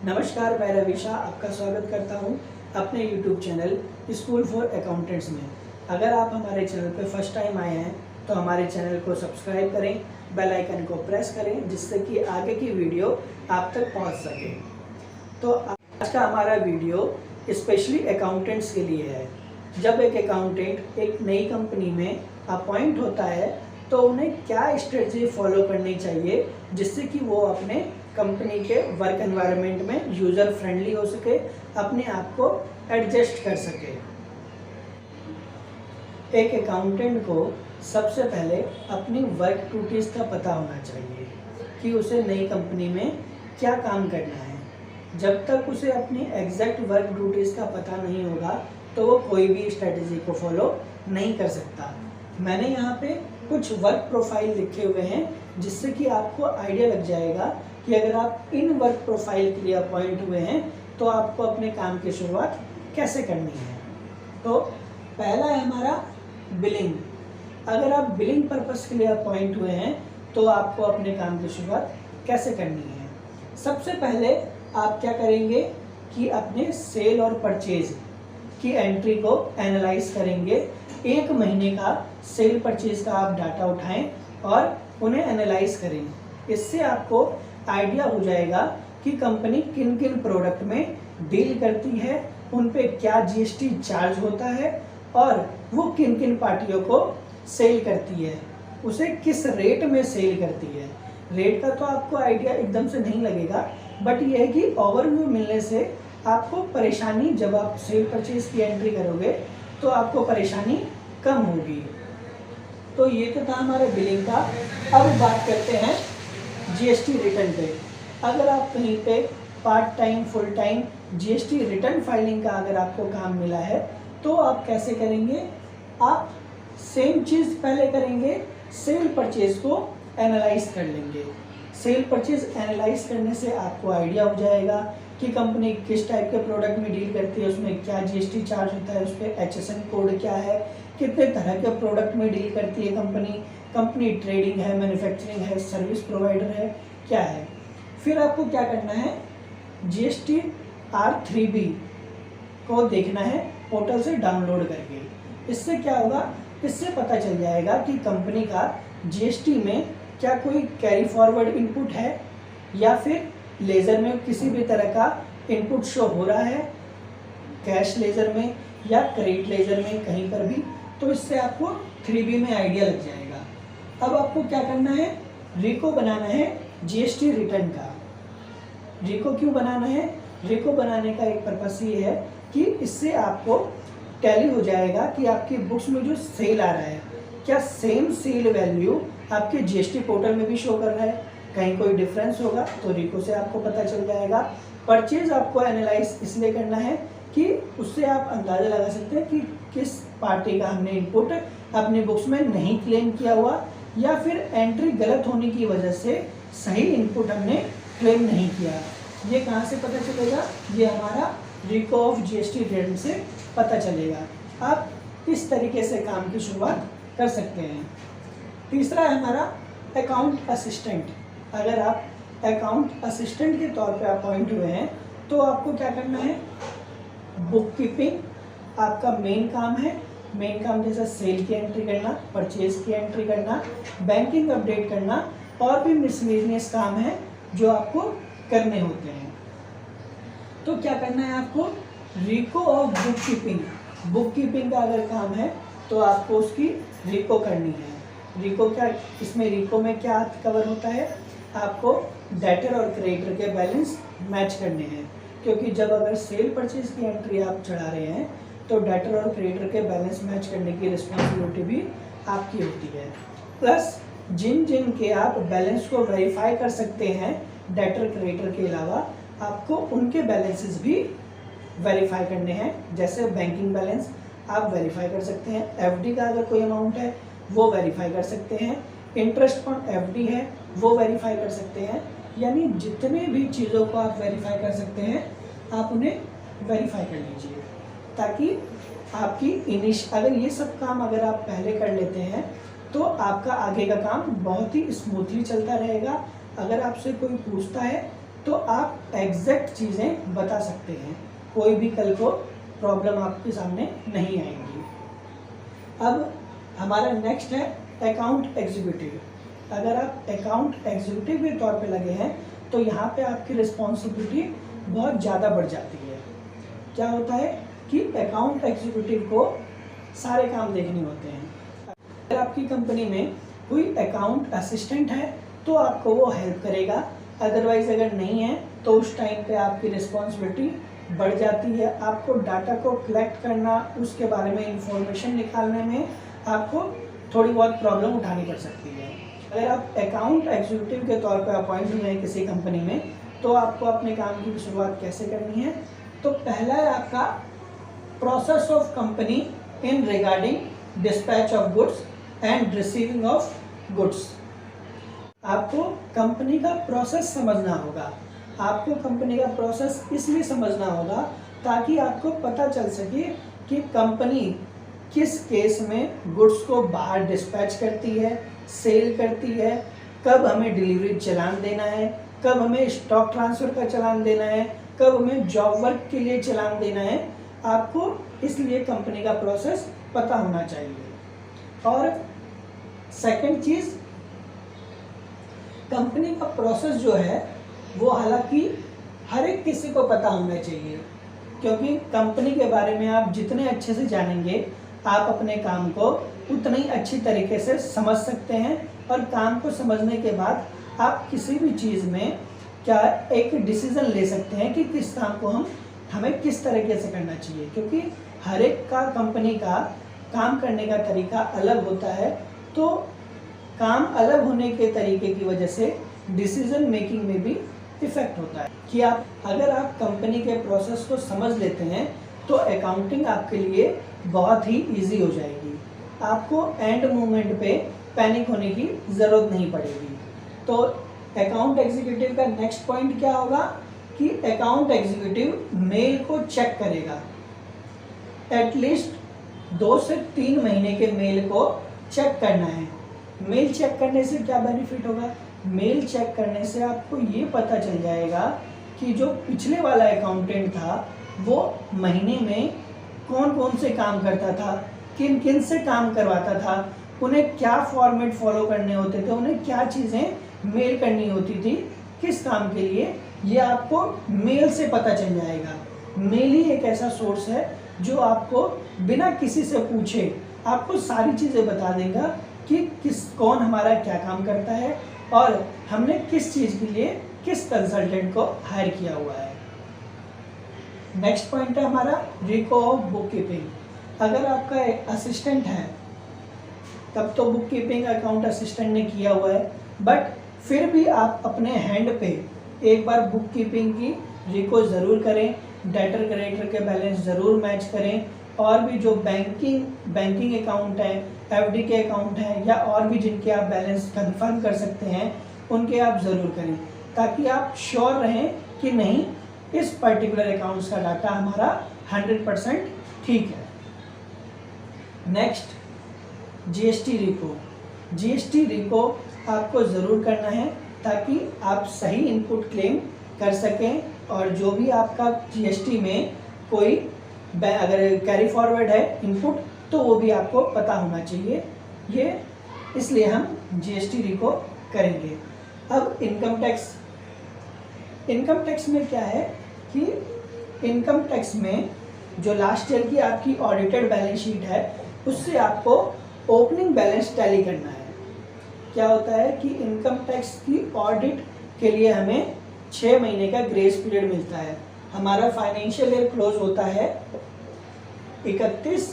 नमस्कार, मैं रविशा आपका स्वागत करता हूं अपने YouTube channel school for accountants में। अगर आप हमारे चैनल पर फर्स्ट टाइम आए हैं तो हमारे चैनल को सब्सक्राइब करें, बेल आइकन को प्रेस करें जिससे कि आगे की वीडियो आप तक पहुंच सके। तो आज का हमारा वीडियो स्पेशली अकाउंटेंट्स के लिए है। जब एक अकाउंटेंट एक नई कंपनी में अपॉइंट होता है तो उन्हें क्या स्ट्रेटजी फॉलो करनी चाहिए जिससे कि वो अपने कंपनी के वर्क एनवायरनमेंट में यूज़र फ्रेंडली हो सके, अपने आप को एडजस्ट कर सके। एक अकाउंटेंट को सबसे पहले अपनी वर्क ड्यूटीज़ का पता होना चाहिए कि उसे नई कंपनी में क्या काम करना है। जब तक उसे अपनी एग्जैक्ट वर्क ड्यूटीज़ का पता नहीं होगा तो वो कोई भी स्ट्रेटजी को फॉलो नहीं कर सकता। मैंने यहाँ पे कुछ वर्क प्रोफाइल लिखे हुए हैं जिससे कि आपको आइडिया लग जाएगा कि अगर आप इन वर्क प्रोफाइल के लिए अपॉइंट हुए हैं तो आपको अपने काम की शुरुआत कैसे करनी है। तो पहला है हमारा बिलिंग। अगर आप बिलिंग पर्पस के लिए अपॉइंट हुए हैं तो आपको अपने काम की शुरुआत कैसे करनी है। सबसे पहले आप क्या करेंगे कि अपने सेल और परचेज की एंट्री को एनालाइज करेंगे। एक महीने का सेल परचेज का आप डाटा उठाएं और उन्हें एनालाइज करें। इससे आपको आइडिया हो जाएगा कि कंपनी किन किन प्रोडक्ट में डील करती है, उन पे क्या जीएसटी चार्ज होता है और वो किन किन पार्टियों को सेल करती है, उसे किस रेट में सेल करती है। रेट का तो आपको आइडिया एकदम से नहीं लगेगा, बट ये है कि ओवरव्यू मिलने से आपको परेशानी, जब आप सेल परचेज की एंट्री करोगे तो आपको परेशानी कम होगी। तो ये तो था हमारे बिलिंग का। अब बात करते हैं जीएसटी रिटर्न पे। अगर आप कहीं पे part time, full time GST return filing का अगर आपको काम मिला है तो आप कैसे करेंगे। आप सेम चीज़ पहले करेंगे, सेल परचेज को एनालाइज कर लेंगे। सेल परचेज एनालाइज करने से आपको आइडिया हो जाएगा कि कंपनी किस टाइप के प्रोडक्ट में डील करती है, उसमें क्या जीएसटी चार्ज होता है, उस पर HSN कोड क्या है, कितने तरह के प्रोडक्ट में डील करती है कंपनी ट्रेडिंग है, मैन्युफैक्चरिंग है, सर्विस प्रोवाइडर है, क्या है। फिर आपको क्या करना है, GST R3B को देखना है पोर्टल से डाउनलोड करके। इससे क्या होगा, इससे पता चल जाएगा कि कंपनी का GST में क्या कोई कैरी फॉरवर्ड इनपुट है या फिर लेज़र में किसी भी तरह का इनपुट शो हो रहा है, कैश लेज़र में या क्रेडिट लेज़र में, कहीं पर भी। तो इससे आपको 3B में आइडिया लग जाएगा। अब आपको क्या करना है, रिको बनाना है जीएसटी रिटर्न का। रिको क्यों बनाना है, रिको बनाने का एक पर्पस ये है कि इससे आपको टैली हो जाएगा कि आपकी बुक्स में जो सेल आ रहा है क्या सेम सेल वैल्यू आपके जीएसटी पोर्टल में भी शो कर रहा है, कहीं कोई डिफरेंस होगा तो रिको से आपको पता चल जाएगा। परचेज आपको एनालाइज इसलिए करना है कि उससे आप अंदाज़ा लगा सकते हैं कि किस पार्टी का हमने इनपुट अपने बुक्स में नहीं क्लेम किया हुआ या फिर एंट्री गलत होने की वजह से सही इनपुट हमने क्लेम नहीं किया। ये कहाँ से पता चलेगा, ये हमारा रिको ऑफ जीएसटी रिटर्न से पता चलेगा। आप इस तरीके से काम की शुरुआत कर सकते हैं। तीसरा है हमारा अकाउंट असिस्टेंट। अगर आप अकाउंट असिस्टेंट के तौर पे अपॉइंट हुए हैं तो आपको क्या करना है, बुक कीपिंग आपका मेन काम है। मेन काम जैसे सेल की एंट्री करना, परचेज की एंट्री करना, बैंकिंग अपडेट करना और भी मिसलेनियस काम है जो आपको करने होते हैं। तो क्या करना है आपको, रिको of bookkeeping. Bookkeeping का अगर काम है तो आपको उसकी रिको करनी है। रिको क्या, इसमें रिको में क्या कवर होता है, आपको डेटर और क्रेडिटर के बैलेंस मैच करने हैं। क्योंकि जब अगर सेल परचेज की एंट्री आप चढ़ा रहे हैं तो डेटर और क्रेडिटर के बैलेंस मैच करने की रिस्पॉन्सिबिलिटी भी आपकी होती है। प्लस जिन के आप बैलेंस को वेरीफाई कर सकते हैं डेटर क्रेडिटर के अलावा, आपको उनके बैलेंसेस भी वेरीफाई करने हैं। जैसे बैंकिंग बैलेंस आप वेरीफाई कर सकते हैं, FD का अगर कोई अमाउंट है वो वेरीफाई कर सकते हैं, इंटरेस्ट ऑन FD है वो वेरीफाई कर सकते हैं। यानी जितने भी चीज़ों को आप वेरीफाई कर सकते हैं आप उन्हें वेरीफाई कर लीजिए, ताकि आपकी अगर ये सब काम अगर आप पहले कर लेते हैं तो आपका आगे का काम बहुत ही स्मूथली चलता रहेगा। अगर आपसे कोई पूछता है तो आप एग्जैक्ट चीज़ें बता सकते हैं, कोई भी कल को प्रॉब्लम आपके सामने नहीं आएंगी। अब हमारा नेक्स्ट है अकाउंट एग्जीक्यूटिव। अगर आप अकाउंट एग्जीक्यूटिव के तौर पे लगे हैं तो यहाँ पे आपकी रिस्पॉन्सिबिलिटी बहुत ज़्यादा बढ़ जाती है। क्या होता है कि अकाउंट एग्जीक्यूटिव को सारे काम देखने होते हैं। अगर आपकी कंपनी में कोई अकाउंट असिस्टेंट है तो आपको वो हेल्प करेगा, अदरवाइज अगर नहीं है तो उस टाइम पे आपकी रिस्पॉन्सिबिलिटी बढ़ जाती है। आपको डाटा को कलेक्ट करना, उसके बारे में इंफॉर्मेशन निकालने में आपको थोड़ी बहुत प्रॉब्लम उठानी पड़ सकती है। अगर आप अकाउंट एग्जीक्यूटिव के तौर पर अपॉइंट हुए हैं किसी कंपनी में तो आपको अपने काम की शुरुआत कैसे करनी है? तो पहला है आपका process of company in regarding dispatch of goods and receiving of goods. आपको कंपनी का प्रोसेस समझना होगा। आपको कंपनी का प्रोसेस इसलिए समझना होगा ताकि आपको पता चल सके कि कंपनी किस केस में गुड्स को बाहर डिस्पैच करती है, सेल करती है, कब हमें डिलीवरी चालान देना है, कब हमें स्टॉक ट्रांसफ़र का चालान देना है, कब हमें जॉब वर्क के लिए चालान देना है। आपको इसलिए कंपनी का प्रोसेस पता होना चाहिए। और सेकंड चीज़, कंपनी का प्रोसेस जो है वो हालांकि हर एक किसी को पता होना चाहिए, क्योंकि कंपनी के बारे में आप जितने अच्छे से जानेंगे आप अपने काम को उतना ही अच्छी तरीके से समझ सकते हैं। और काम को समझने के बाद आप किसी भी चीज़ में क्या एक डिसीज़न ले सकते हैं कि किस काम को हमें किस तरीके से करना चाहिए, क्योंकि हर एक का कंपनी का काम करने का तरीका अलग होता है। तो काम अलग होने के तरीके की वजह से डिसीजन मेकिंग में भी इफेक्ट होता है। कि अगर आप कंपनी के प्रोसेस को समझ लेते हैं तो अकाउंटिंग आपके लिए बहुत ही इजी हो जाएगी। आपको एंड मोमेंट पे पैनिक होने की ज़रूरत नहीं पड़ेगी। तो अकाउंट एग्जीक्यूटिव का नेक्स्ट पॉइंट क्या होगा कि अकाउंट एग्जीक्यूटिव मेल को चेक करेगा। एटलीस्ट 2 से 3 महीने के मेल को चेक करना है। मेल चेक करने से क्या बेनिफिट होगा? मेल चेक करने से आपको ये पता चल जाएगा कि जो पिछले वाला अकाउंटेंट था वो महीने में कौन कौन से काम करता था, किन किन से काम करवाता था, उन्हें क्या फॉर्मेट फॉलो करने होते थे, उन्हें क्या चीज़ें मेल करनी होती थी किस काम के लिए, ये आपको मेल से पता चल जाएगा। मेल ही एक ऐसा सोर्स है जो आपको बिना किसी से पूछे आपको सारी चीज़ें बता देगा कि कौन हमारा क्या काम करता है और हमने किस चीज़ के लिए किस कंसल्टेंट को हायर किया हुआ है। नेक्स्ट पॉइंट है हमारा रिको ऑफ बुक कीपिंग। अगर आपका असिस्टेंट है तब तो बुक कीपिंग अकाउंट असिस्टेंट ने किया हुआ है, बट फिर भी आप अपने हैंड पे एक बार बुक कीपिंग की रिको ज़रूर करें, डेटर क्रेडिटर के बैलेंस ज़रूर मैच करें, और भी जो बैंकिंग अकाउंट है, एफडी के अकाउंट हैं या और भी जिनके आप बैलेंस कंफर्म कर सकते हैं उनके आप ज़रूर करें, ताकि आप श्योर रहें कि नहीं इस पर्टिकुलर अकाउंट्स का डाटा हमारा 100% ठीक है। नेक्स्ट जीएसटी रिको। जीएसटी रिको आपको ज़रूर करना है ताकि आप सही इनपुट क्लेम कर सकें, और जो भी आपका जीएसटी में कोई अगर कैरी फॉरवर्ड है इनपुट तो वो भी आपको पता होना चाहिए। ये इसलिए हम जीएसटी रिको करेंगे। अब इनकम टैक्स में क्या है कि इनकम टैक्स में जो लास्ट ईयर की आपकी ऑडिटेड बैलेंस शीट है उससे आपको ओपनिंग बैलेंस टैली करना है। क्या होता है कि इनकम टैक्स की ऑडिट के लिए हमें 6 महीने का ग्रेस पीरियड मिलता है। हमारा फाइनेंशियल ईयर क्लोज होता है 31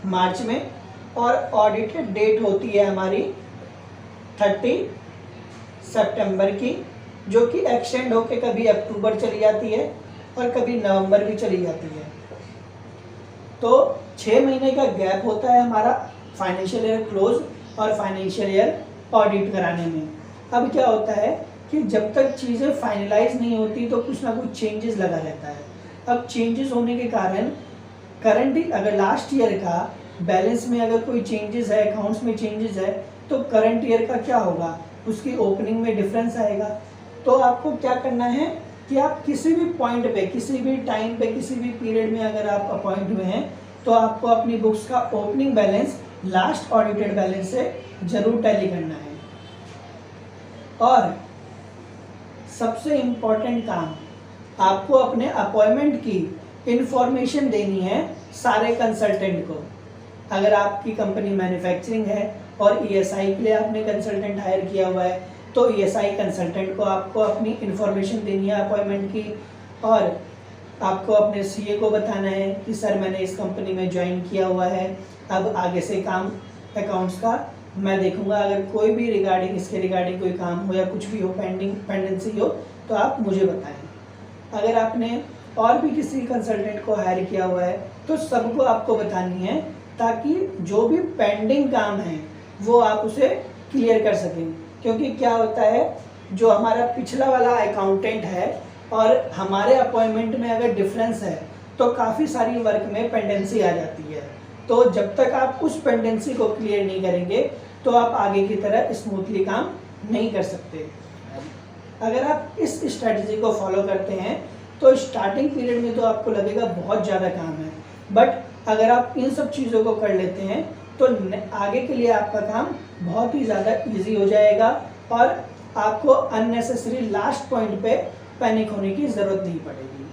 मार्च में और ऑडिटेड डेट होती है हमारी 30 सितंबर की, जो कि एक्सटेंड होके कभी अक्टूबर चली जाती है और कभी नवंबर भी चली जाती है। तो 6 महीने का गैप होता है हमारा फाइनेंशियल ईयर क्लोज और फाइनेंशियल ईयर ऑडिट कराने में। अब क्या होता है कि जब तक चीज़ें फाइनलाइज नहीं होती तो कुछ ना कुछ चेंजेस लगा रहता है। अब चेंजेस होने के कारण करंट अगर लास्ट ईयर का बैलेंस में अगर कोई चेंजेस है, अकाउंट्स में चेंजेस है, तो करंट ईयर का क्या होगा, उसकी ओपनिंग में डिफरेंस आएगा। तो आपको क्या करना है कि आप किसी भी पॉइंट पे, किसी भी टाइम पे, किसी भी पीरियड में अगर आप अपॉइंट हुए हैं तो आपको अपनी बुक्स का opening balance last audited balance से जरूर टैली करना है। और सबसे इम्पोर्टेंट काम, आपको अपने अपॉइंटमेंट की इंफॉर्मेशन देनी है सारे कंसल्टेंट को। अगर आपकी कंपनी मैन्युफैक्चरिंग है और ईएसआई के लिए आपने कंसल्टेंट हायर किया हुआ है तो ईएसआई कंसल्टेंट को आपको अपनी इंफॉर्मेशन देनी है अपॉइंटमेंट की, और आपको अपने सीए को बताना है कि सर मैंने इस कंपनी में ज्वाइन किया हुआ है, अब आगे से काम अकाउंट्स का मैं देखूंगा, अगर कोई भी रिगार्डिंग इसके रिगार्डिंग कोई काम हो या कुछ भी हो, पेंडेंसी हो तो आप मुझे बताएं। अगर आपने और भी किसी कंसल्टेंट को हायर किया हुआ है तो सबको आपको बतानी है, ताकि जो भी पेंडिंग काम है वो आप उसे क्लियर कर सकें। क्योंकि क्या होता है, जो हमारा पिछला वाला अकाउंटेंट है और हमारे अपॉइंटमेंट में अगर डिफरेंस है तो काफ़ी सारी वर्क में पेंडेंसी आ जाती है। तो जब तक आप उस पेंडेंसी को क्लियर नहीं करेंगे तो आप आगे की तरह स्मूथली काम नहीं कर सकते। अगर आप इस स्ट्रेटजी को फॉलो करते हैं तो स्टार्टिंग पीरियड में तो आपको लगेगा बहुत ज़्यादा काम है, बट अगर आप इन सब चीज़ों को कर लेते हैं तो आगे के लिए आपका काम बहुत ही ज़्यादा इजी हो जाएगा और आपको अननेसेसरी लास्ट पॉइंट पे पैनिक होने की ज़रूरत नहीं पड़ेगी।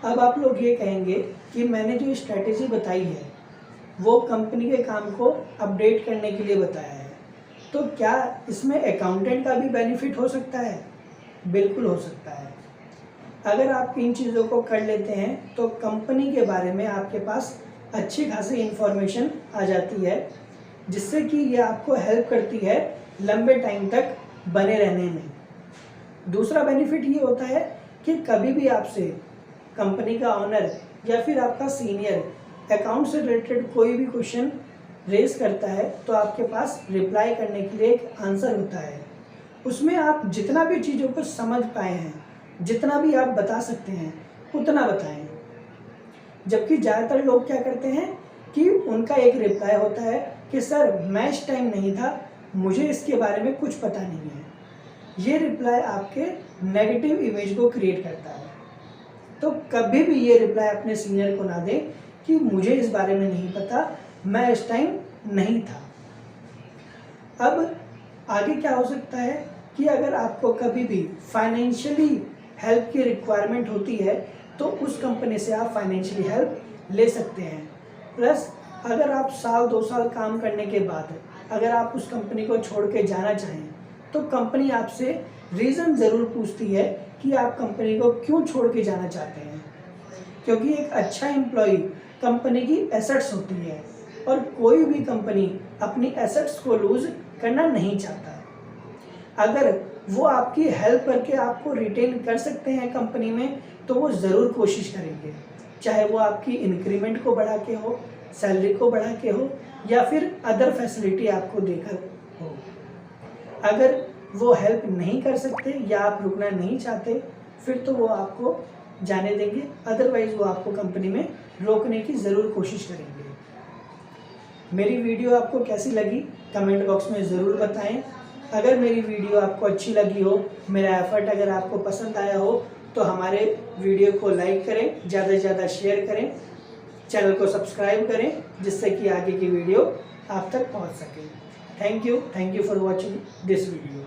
अब आप लोग ये कहेंगे कि मैंने जो स्ट्रेटेजी बताई है वो कंपनी के काम को अपडेट करने के लिए बताया है, तो क्या इसमें अकाउंटेंट का भी बेनिफिट हो सकता है? बिल्कुल हो सकता है। अगर आप इन चीज़ों को कर लेते हैं तो कंपनी के बारे में आपके पास अच्छी खासी इन्फॉर्मेशन आ जाती है, जिससे कि ये आपको हेल्प करती है लंबे टाइम तक बने रहने में। दूसरा बेनिफिट ये होता है कि कभी भी आपसे कंपनी का ऑनर या फिर आपका सीनियर अकाउंट से रिलेटेड कोई भी क्वेश्चन रेज करता है तो आपके पास रिप्लाई करने के लिए एक आंसर होता है। उसमें आप जितना भी चीज़ों को समझ पाए हैं, जितना भी आप बता सकते हैं उतना बताएं। जबकि ज़्यादातर लोग क्या करते हैं कि उनका एक रिप्लाई होता है कि सर मैं इस टाइम नहीं था, मुझे इसके बारे में कुछ पता नहीं है। ये रिप्लाई आपके नेगेटिव इमेज को क्रिएट करता है। तो कभी भी ये रिप्लाई अपने सीनियर को ना दें कि मुझे इस बारे में नहीं पता, मैं इस टाइम नहीं था। अब आगे क्या हो सकता है कि अगर आपको कभी भी फाइनेंशियली हेल्प की रिक्वायरमेंट होती है तो उस कंपनी से आप फाइनेंशियली हेल्प ले सकते हैं। प्लस अगर आप साल 2 साल काम करने के बाद अगर आप उस कंपनी को छोड़ के जाना चाहें तो कंपनी आपसे रीज़न ज़रूर पूछती है कि आप कंपनी को क्यों छोड़ के जाना चाहते हैं, क्योंकि एक अच्छा एम्प्लॉय कंपनी की एसेट्स होती है और कोई भी कंपनी अपनी एसेट्स को लूज़ करना नहीं चाहता। अगर वो आपकी हेल्प करके आपको रिटेन कर सकते हैं कंपनी में तो वो ज़रूर कोशिश करेंगे, चाहे वो आपकी इंक्रीमेंट को बढ़ा के हो, सैलरी को बढ़ा के हो या फिर अदर फैसिलिटी आपको देकर हो। अगर वो हेल्प नहीं कर सकते या आप रुकना नहीं चाहते फिर तो वो आपको जाने देंगे, अदरवाइज़ वो आपको कंपनी में रोकने की ज़रूर कोशिश करेंगे। मेरी वीडियो आपको कैसी लगी कमेंट बॉक्स में ज़रूर बताएं। अगर मेरी वीडियो आपको अच्छी लगी हो, मेरा एफर्ट अगर आपको पसंद आया हो तो हमारे वीडियो को लाइक करें, ज़्यादा से ज़्यादा शेयर करें, चैनल को सब्सक्राइब करें जिससे कि आगे की वीडियो आप तक पहुंच सके। Thank you for watching this video.